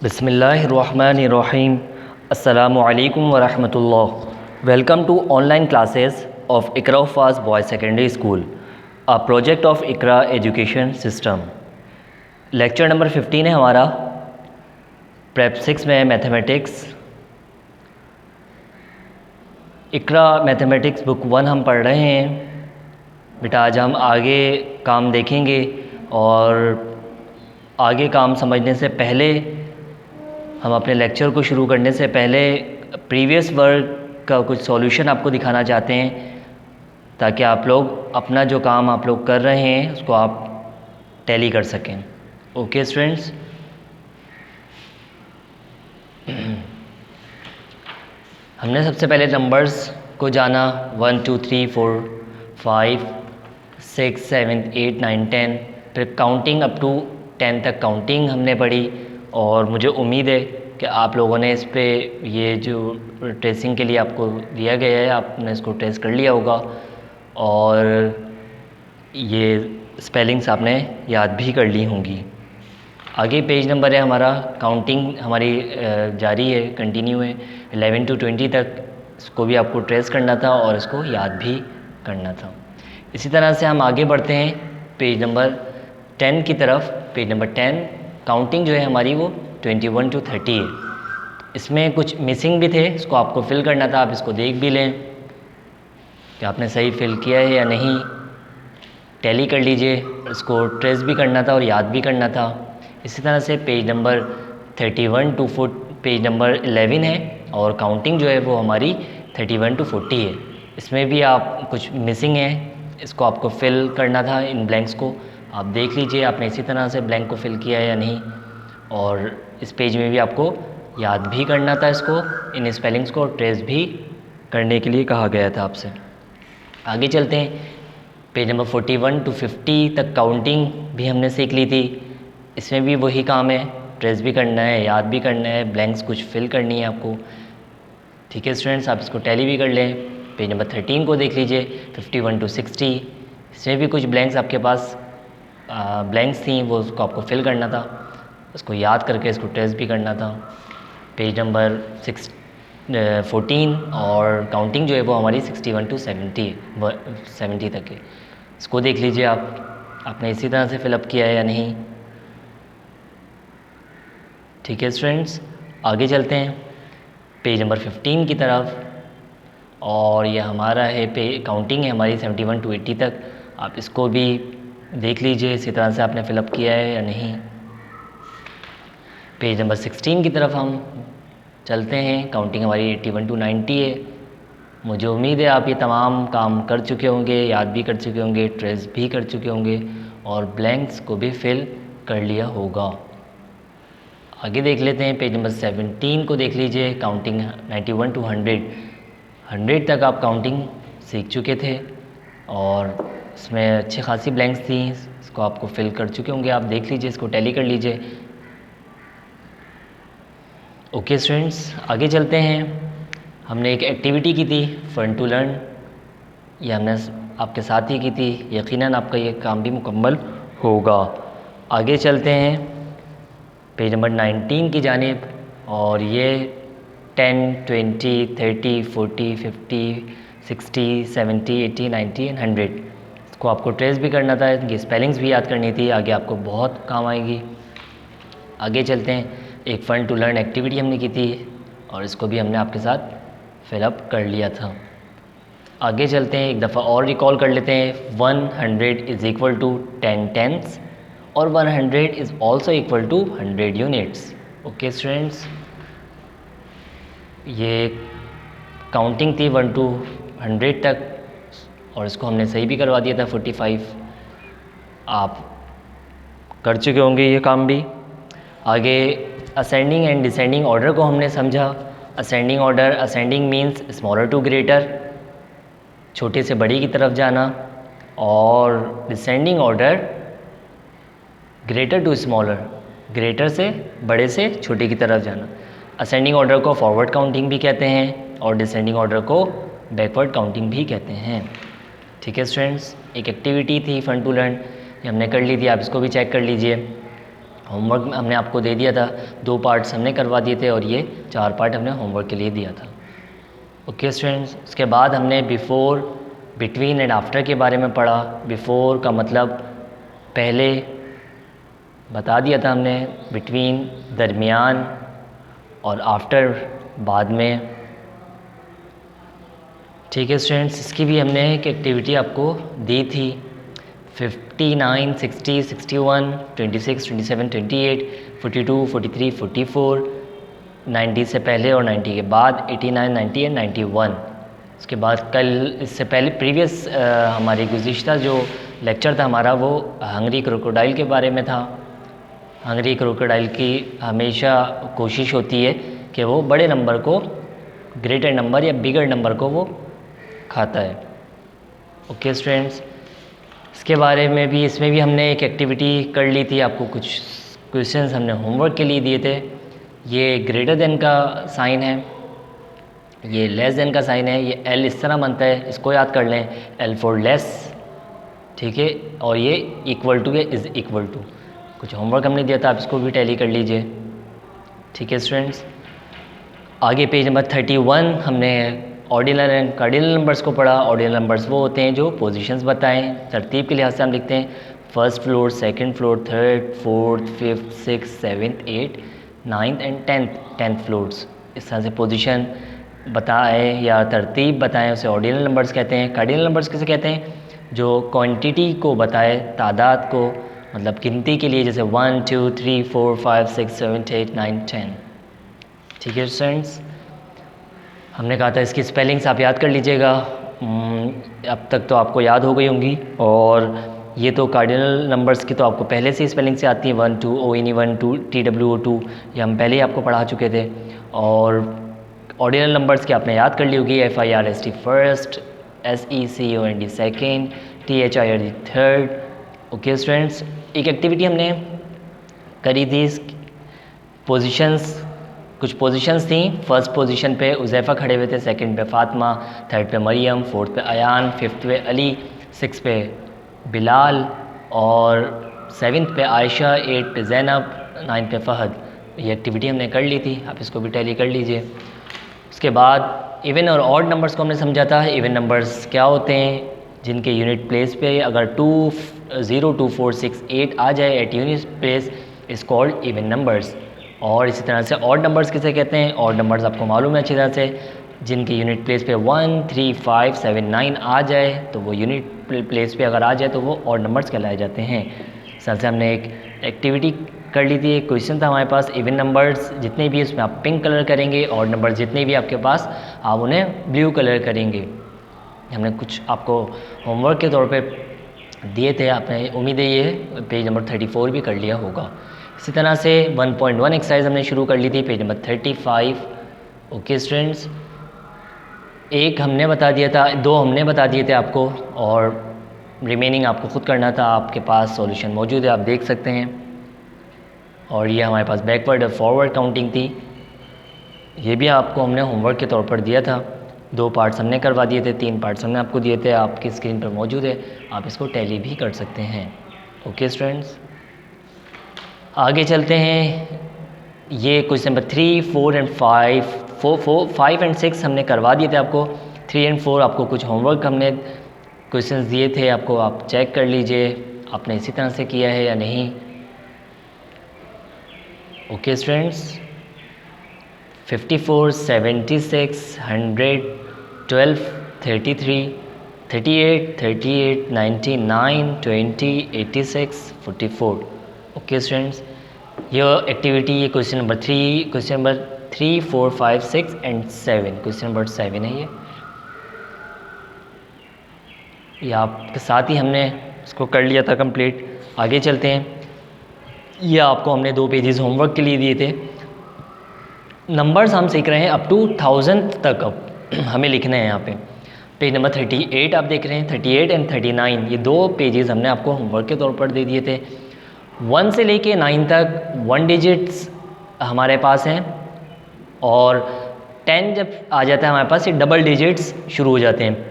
बिस्मिल्लाहिर्रहमानिर्रहीम। अस्सलामुअलैकुम वरहमतुल्लाह। Welcome to online classes of Iqra फाज boys secondary school, a project of Iqra education system. Lecture number 15 है हमारा, प्रेप 6 में मैथमेटिक्स। इकरा मैथमेटिक्स बुक 1 हम पढ़ रहे हैं। बेटा आज हम आगे काम देखेंगे और आगे काम समझने से पहले हम अपने लेक्चर को शुरू करने से पहले प्रीवियस वर्क का कुछ सॉल्यूशन आपको दिखाना चाहते हैं, ताकि आप लोग अपना जो काम आप लोग कर रहे हैं उसको आप टैली कर सकें। ओके स्टूडेंट्स, हमने सबसे पहले नंबर्स को जाना 1 2 3 4 5 6 7 8 9 10, फिर काउंटिंग अप टू 10 तक काउंटिंग हमने पढ़ी। और मुझे उम्मीद है कि आप लोगों ने इस पे ये जो ट्रेसिंग के लिए आपको दिया गया है आपने इसको ट्रेस कर लिया होगा और ये स्पेलिंग्स आपने याद भी कर ली होंगी। आगे पेज नंबर है हमारा, काउंटिंग हमारी जारी है, कंटिन्यू है 11 to 20 तक। इसको भी आपको ट्रेस करना था और इसको याद भी करना था। इसी तरह से हम आगे बढ़ते हैं पेज नंबर 10 की तरफ। पेज नंबर 10 काउंटिंग जो है हमारी वो 21 to 30 है। इसमें कुछ मिसिंग भी थे, इसको आपको फिल करना था। आप इसको देख भी लें कि आपने सही फिल किया है या नहीं, टैली कर लीजिए। इसको ट्रेस भी करना था और याद भी करना था। इसी तरह से page number 31 to page number 11 है और काउंटिंग जो है वो हमारी 31 to 40 है। इसमें भी आप कुछ मिसिंग है, इसको आपको फिल करना था। इन ब्लैंक्स को आप देख लीजिए आपने इसी तरह से ब्लैंक को फिल किया है या नहीं। और इस पेज में भी आपको याद भी करना था इसको, इन स्पेलिंग्स को ट्रेस भी करने के लिए कहा गया था आपसे। आगे चलते हैं, पेज नंबर 41 to 50 तक काउंटिंग भी हमने सीख ली थी। इसमें भी वही काम है, ट्रेस भी करना है, याद भी करना है, ब्लैंक्स कुछ फिल करनी है आपको। ठीक है स्टूडेंट्स, आप इसको टैली भी कर लें। पेज नंबर 13 को देख लीजिए, 51 to 60। इसमें भी कुछ ब्लैंक्स आपके पास ब्लैंक्स थी, वो उसको आपको फिल करना था, उसको याद करके इसको ट्रेस भी करना था। पेज नंबर 14 और काउंटिंग जो है वो हमारी 61 to 70 तक है। इसको देख लीजिए आपने इसी तरह से फिलअप किया है या नहीं। ठीक है स्टूडेंट्स, आगे चलते हैं पेज नंबर 15 की तरफ और यह हमारा है काउंटिंग है हमारी 71 to 80 तक। आप इसको भी देख लीजिए इसी तरह से आपने फिलअप किया है या नहीं। पेज नंबर 16 की तरफ हम चलते हैं। काउंटिंग हमारी 81 to 90 है। मुझे उम्मीद है आप ये तमाम काम कर चुके होंगे, याद भी कर चुके होंगे, ट्रेस भी कर चुके होंगे और ब्लैंक्स को भी फिल कर लिया होगा। आगे देख लेते हैं, पेज नंबर 17 को देख लीजिए। काउंटिंग 91 to 100 तक आप काउंटिंग सीख चुके थे और इसमें अच्छी खासी ब्लैंक्स थी, इसको आपको फिल कर चुके होंगे। आप देख लीजिए, इसको टैली कर लीजिए। ओके स्टूडेंट्स, आगे चलते हैं। हमने एक एक्टिविटी की थी फन टू लर्न, ये हमने आपके साथ ही की थी। यकीनन आपका ये काम भी मुकम्मल होगा। आगे चलते हैं पेज नंबर 19 की जानिब और ये 10 20 30 40 50 60 70 80 90 एंड 100 इसको आपको ट्रेस भी करना था, इनकी स्पेलिंग्स भी याद करनी थी, आगे आपको बहुत काम आएगी। आगे चलते हैं, एक फ़न टू लर्न एक्टिविटी हमने की थी और इसको भी हमने आपके साथ फिलअप कर लिया था। आगे चलते हैं, एक दफ़ा और रिकॉल कर लेते हैं। 100 इज़ इक्वल टू 10 टेंथ्स और 100 is also equal to 100 units. Okay students, ये काउंटिंग थी 1 to 100 तक और इसको हमने सही भी करवा दिया था 45। आप कर चुके होंगे ये काम भी। आगे असेंडिंग एंड डिसेंडिंग ऑर्डर को हमने समझा। Ascending order, ascending means smaller to greater, छोटे से बड़ी की तरफ जाना, और descending order greater to smaller, greater से बड़े से छोटे की तरफ जाना। असेंडिंग ऑर्डर को फॉरवर्ड काउंटिंग भी कहते हैं और डिसेंडिंग ऑर्डर को बैकवर्ड काउंटिंग भी कहते हैं। ठीक है स्टूडेंट्स, एक एक्टिविटी थी फन टू लर्न, ये हमने कर ली थी, आप इसको भी चेक कर लीजिए। होमवर्क हमने आपको दे दिया था, 2 पार्ट्स हमने करवा दिए थे और ये 4 पार्ट हमने होमवर्क के लिए दिया था। ओके स्टूडेंट्स, उसके बाद हमने बिफ़ोर, बिटवीन एंड आफ्टर के बारे में पढ़ा। बिफ़ोर का मतलब पहले बता दिया था हमने, बिटवीन दरमियान, और आफ्टर बाद में। ठीक है स्टूडेंट्स, इसकी भी हमने एक एक्टिविटी आपको दी थी। 59, 60, 61, 26, 27, 28, 42, 43, 44, 90 से पहले और 90 के बाद, 89, 90 एंड 91। उसके बाद कल, इससे पहले प्रीवियस हमारी गुज़िश्ता जो लेक्चर था हमारा, वो हंगरी क्रोकोडाइल के बारे में था। हंगरी क्रोकोडाइल की हमेशा कोशिश होती है कि वो बड़े नंबर को, ग्रेटर नंबर या बिगर नंबर को वो खाता है। ओके स्टूडेंट्स, इसके बारे में भी, इसमें भी हमने एक एक्टिविटी कर ली थी। आपको कुछ क्वेश्चंस हमने होमवर्क के लिए दिए थे। ये ग्रेटर देन का साइन है, ये लेस देन का साइन है, ये एल इस तरह बनता है, इसको याद कर लें, एल फॉर लेस, ठीक है, और ये इक्वल टू या इज़ इक्वल टू। कुछ होमवर्क हमने दिया था, आप इसको भी टैली कर लीजिए। ठीक है स्टूडेंट्स, आगे पेज नंबर 31 हमने ऑर्डिनल एंड कार्डिनल नंबर्स को पढ़ा। ऑर्डिनल नंबर्स वो होते हैं जो पोजीशंस बताएं, तरतीब के लिहाज से हम लिखते हैं first floor, second floor, third, fourth, fifth, six, seventh, eight, ninth and tenth floors. इस तरह से पोजीशन बताएं या तरतीब बताएं, उसे ऑर्डिनल नंबर्स कहते हैं। कार्डिनल नंबर्स किसे कहते हैं? जो क्वांटिटी को बताए, तादाद को, मतलब गिनती के लिए, जैसे 1 2 3 4 5 6 7 8 9 10। ठीक है स्टूडेंट्स, हमने कहा था इसकी स्पेलिंग्स आप याद कर लीजिएगा। अब तक तो आपको याद हो गई होंगी, और ये तो कार्डिनल नंबर्स की तो आपको पहले से ही स्पेलिंग से आती है, 1 2 ONE 1 2 TWO 2, ये हम पहले ही आपको पढ़ा चुके थे। और ऑर्डिनल नंबर्स की आपने याद कर ली होगी, FIRST first, SECOND second, THIRD third. Okay students, एक एक्टिविटी हमने करी थी, पोजीशंस, कुछ पोजीशंस थी। फर्स्ट पोजीशन पे उज़ैफ़ा खड़े हुए थे, सेकंड पे फ़ातिमा, थर्ड पे मरियम, फोर्थ पे अयान, फिफ्थ पे अली, सिक्स पे बिलाल, और सेवन्थ पे आयशा, एट पे ज़ैनब, नाइन्थ पे फ़हद। ये एक्टिविटी हमने कर ली थी, आप इसको भी टैली कर लीजिए। उसके बाद इवन और ऑड नंबर्स को हमने समझा था। इवन नंबर्स क्या होते हैं? जिनके यूनिट प्लेस पे अगर 2 0 2 4 6 8 आ जाए eight unit place is called even numbers. और इसी तरह से ऑड नंबर्स किसे कहते हैं? ऑड नंबर्स आपको मालूम है अच्छी तरह से, जिनके यूनिट प्लेस पे 1 3 5 7 9 आ जाए, तो वो यूनिट प्लेस पे अगर आ जाए तो वो ऑड नंबर्स कहलाए जाते हैं। इस तरह से हमने एक एक्टिविटी कर ली थी, एक क्वेश्चन था हमारे पास। इवन नंबर्स जितने भी उसमें आप पिंक कलर करेंगे, ऑड नंबर्स जितने भी आपके पास आप उन्हें ब्लू कलर करेंगे। हमने कुछ आपको होमवर्क के तौर पे दिए थे, आपने उम्मीद है ये पेज नंबर 34 भी कर लिया होगा। इसी तरह से 1.1 एक्सरसाइज हमने शुरू कर ली थी, पेज नंबर 35। ओके स्टूडेंट्स, एक हमने बता दिया था, 2 हमने बता दिए थे आपको, और रिमेनिंग आपको खुद करना था। आपके पास सॉल्यूशन मौजूद है, आप देख सकते हैं। और ये हमारे पास बैकवर्ड और फॉरवर्ड काउंटिंग थी, ये भी आपको हमने होमवर्क के तौर पर दिया था। 2 पार्ट्स हमने करवा दिए थे, 3 पार्ट्स हमने आपको दिए थे, आपकी स्क्रीन पर मौजूद है, आप इसको टैली भी कर सकते हैं। ओके स्टूडेंट्स, आगे चलते हैं। ये क्वेश्चन नंबर 3 4 एंड 5 5 एंड 6 हमने करवा दिए थे आपको। 3 एंड 4 आपको कुछ होमवर्क हमने क्वेश्चंस दिए थे आपको, आप चेक कर लीजिए आपने इसी तरह से किया है या नहीं। Okay students, 54 76 100 12 33 38 38 99 20 86 44। ओके स्टूडेंट्स, यह एक्टिविटी, ये question number 3 4 5 6 and 7, question number 7 है ये आपके साथ ही हमने इसको कर लिया था कंप्लीट। आगे चलते हैं, ये आपको हमने 2 पेजेस होमवर्क के लिए दिए थे। नंबर्स हम सीख रहे हैं अप टू 1000 तक, अब हमें लिखना है यहाँ पे। पेज नंबर 38 आप देख रहे हैं, 38 एंड 39, ये 2 पेजेस हमने आपको होमवर्क के तौर पर दे दिए थे। 1 से लेके 9 तक 1 डिजिट्स हमारे पास हैं, और 10 जब आ जाता है हमारे पास, ये डबल डिजिट्स शुरू हो जाते हैं।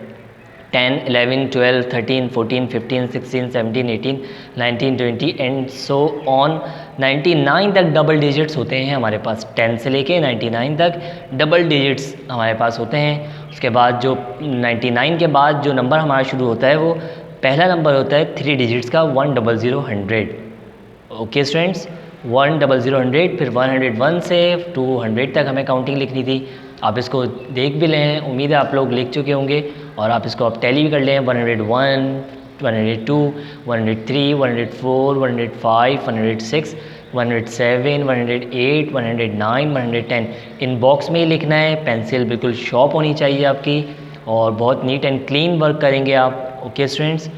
10, 11, 12, 13, 14, 15, 16, 17, 18, 19, 20 एंड सो ऑन 99 तक डबल डिजिट्स होते हैं हमारे पास। 10 से लेके 99 तक डबल डिजिट्स हमारे पास होते हैं। उसके बाद जो 99 के बाद जो नंबर हमारा शुरू होता है वो पहला नंबर होता है 3 डिजिट्स का 100 100। ओके स्टूडेंट्स, 100 100, फिर 101 से 200 तक हमें काउंटिंग लिखनी थी। आप इसको देख भी लें, उम्मीद है आप लोग लिख चुके होंगे और आप इसको आप टैली भी कर लें। 101, 102, 103, 104, 105, 106, 107, 108, 109, 110 इन बॉक्स में ही लिखना है। पेंसिल बिल्कुल शॉर्प होनी चाहिए आपकी और बहुत नीट एंड क्लीन वर्क करेंगे आप। ओके स्टूडेंट्स,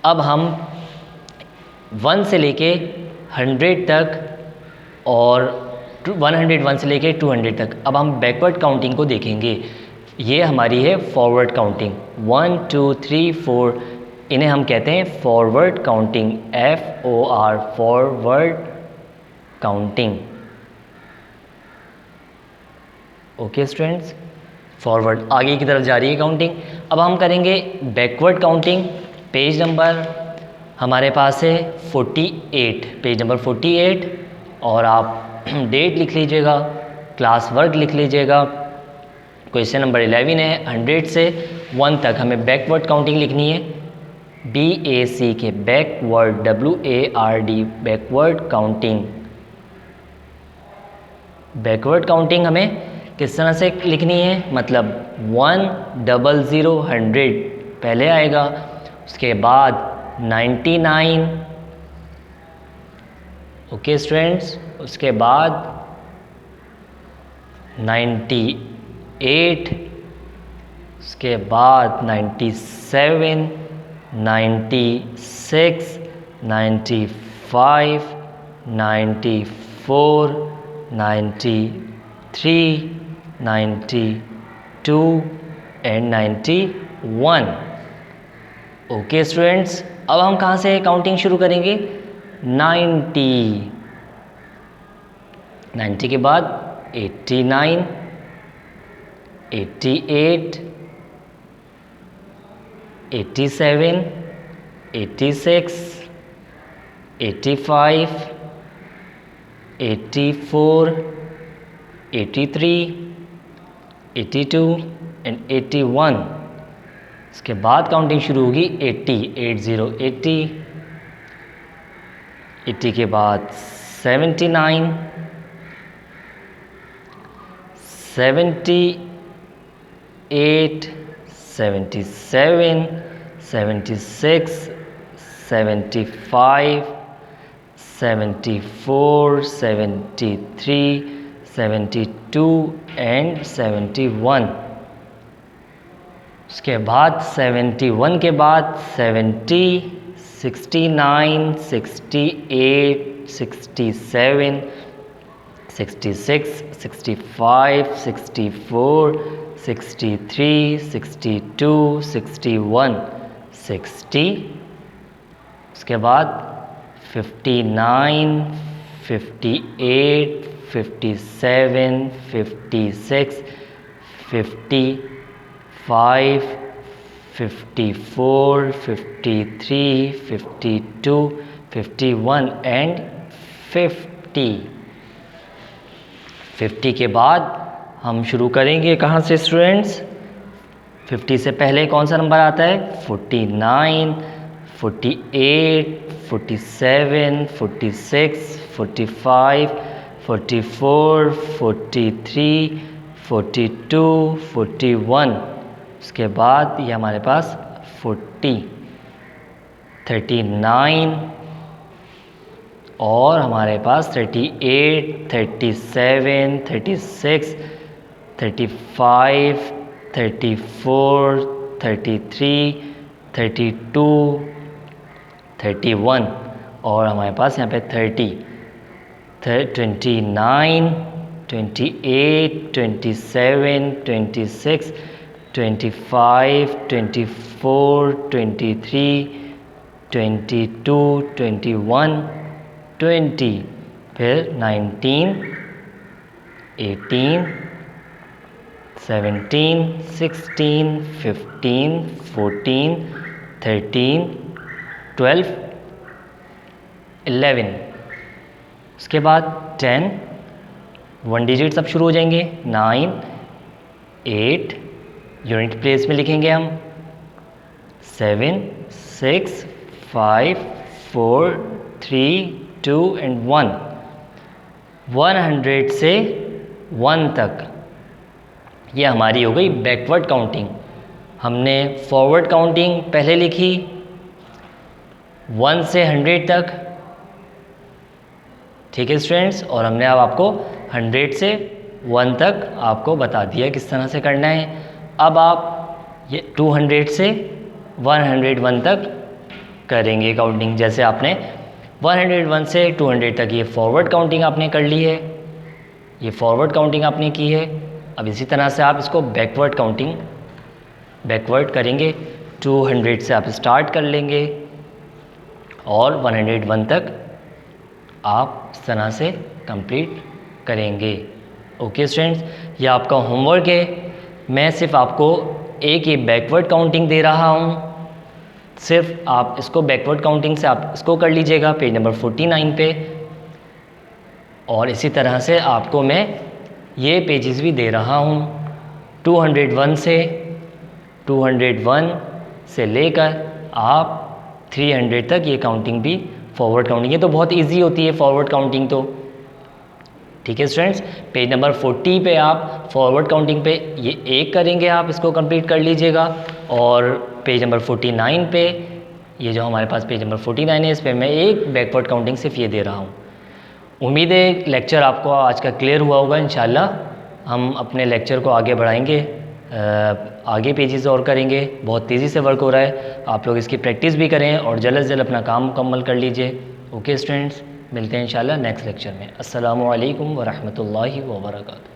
अब हम 1 से लेके 100 तक और 101 से लेके 200 तक अब हम बैकवर्ड काउंटिंग को देखेंगे। ये हमारी है फॉरवर्ड काउंटिंग। 1 2 3 4 इन्हें हम कहते हैं forward counting. FOR forward counting. Okay students, forward आगे की तरफ जा रही है काउंटिंग। अब हम करेंगे बैकवर्ड काउंटिंग। पेज नंबर हमारे पास है 48, पेज नंबर 48 और आप डेट लिख लीजिएगा, क्लास वर्क लिख लीजिएगा। क्वेश्चन नंबर 11 है 100 से 1 तक हमें बैकवर्ड काउंटिंग लिखनी है। BAC backward, WARD backward counting. Backward counting हमें किस तरह से लिखनी है, मतलब 100 100 पहले आएगा, उसके बाद 99। ओके स्टूडेंट्स, उसके बाद 98, उसके बाद 97, 96, 95, 94, 93, 92 एंड 91। ओके स्टूडेंट्स, अब हम कहाँ से काउंटिंग शुरू करेंगे? 90 के बाद 89, 88, 87, 86, 85, 84, 83, 82 एंड 81। इसके बाद काउंटिंग शुरू होगी 80, 80, 80 के बाद 79, 78, 77, 76, 75, 74, 73, 72 एंड 71। उसके बाद 71 के बाद 70, 69, 68, 67, 66, 65, 64, 63, 62, 61, 60। उसके बाद 59, 58, 57, 56, 50, 5, 54, 53, 52, 51 एंड 50। 50 के बाद हम शुरू करेंगे कहाँ से स्टूडेंट्स? 50 से पहले कौन सा नंबर आता है? 49, 48, 47, 46, 45, 44, 43, 42, 41। उसके बाद ये हमारे पास 40, 39 और हमारे पास 38, 37, 36, 35, 34, 33, 32, 31 और हमारे पास यहाँ पे 30, 29, 28, 27, 26, 25, 24, 23, 22, 21, 20, फिर 19, 18, 17, 16, 15, 14, 13, 12, 11। उसके बाद 10, 1 डिजिट सब शुरू हो जाएंगे। 9, 8, यूनिट प्लेस में लिखेंगे हम। 7, 6, 5, 4, 3, 2 एंड 1। 100 से 1 तक ये हमारी हो गई बैकवर्ड काउंटिंग। हमने फॉरवर्ड काउंटिंग पहले लिखी 1 से 100 तक, ठीक है स्टूडेंट्स, और हमने अब आपको 100 से 1 तक आपको बता दिया किस तरह से करना है। अब आप ये 200 से 101 तक करेंगे काउंटिंग। जैसे आपने 101 से 200 तक ये फॉरवर्ड काउंटिंग आपने कर ली है, ये फॉरवर्ड काउंटिंग आपने की है। अब इसी तरह से आप इसको बैकवर्ड काउंटिंग बैकवर्ड करेंगे। 200 से आप स्टार्ट कर लेंगे और 101 तक आप इस तरह से कंप्लीट करेंगे। ओके स्टूडेंट्स, ये आपका होमवर्क है। मैं सिर्फ आपको एक ये बैकवर्ड काउंटिंग दे रहा हूँ, सिर्फ आप इसको बैकवर्ड काउंटिंग से आप इसको कर लीजिएगा पेज नंबर 49 पे। और इसी तरह से आपको मैं ये पेजेस भी दे रहा हूँ 201 से लेकर आप 300 तक। ये काउंटिंग भी फॉरवर्ड काउंटिंग है, तो बहुत इजी होती है फॉरवर्ड काउंटिंग तो, ठीक है स्टूडेंट्स। पेज नंबर 40 पे आप फॉरवर्ड काउंटिंग पे ये एक करेंगे, आप इसको कंप्लीट कर लीजिएगा। और पेज नंबर 49 पे ये जो हमारे पास पेज नंबर 49 है, इस पर मैं एक बैकवर्ड काउंटिंग सिर्फ ये दे रहा हूँ। उम्मीद है लेक्चर आपको आज का क्लियर हुआ होगा। इंशाल्लाह हम अपने लेक्चर को आगे बढ़ाएंगे, आगे पेजेस और करेंगे। बहुत तेज़ी से वर्क हो रहा है, आप लोग इसकी प्रैक्टिस भी करें और जल्द से जल्द अपना काम मुकम्मल कर लीजिए। ओके स्टूडेंट्स, मिलते हैं इंशाल्लाह नेक्स्ट लेक्चर में। अस्सलामु अलैकुम व रहमतुल्लाहि व बरकातुहू।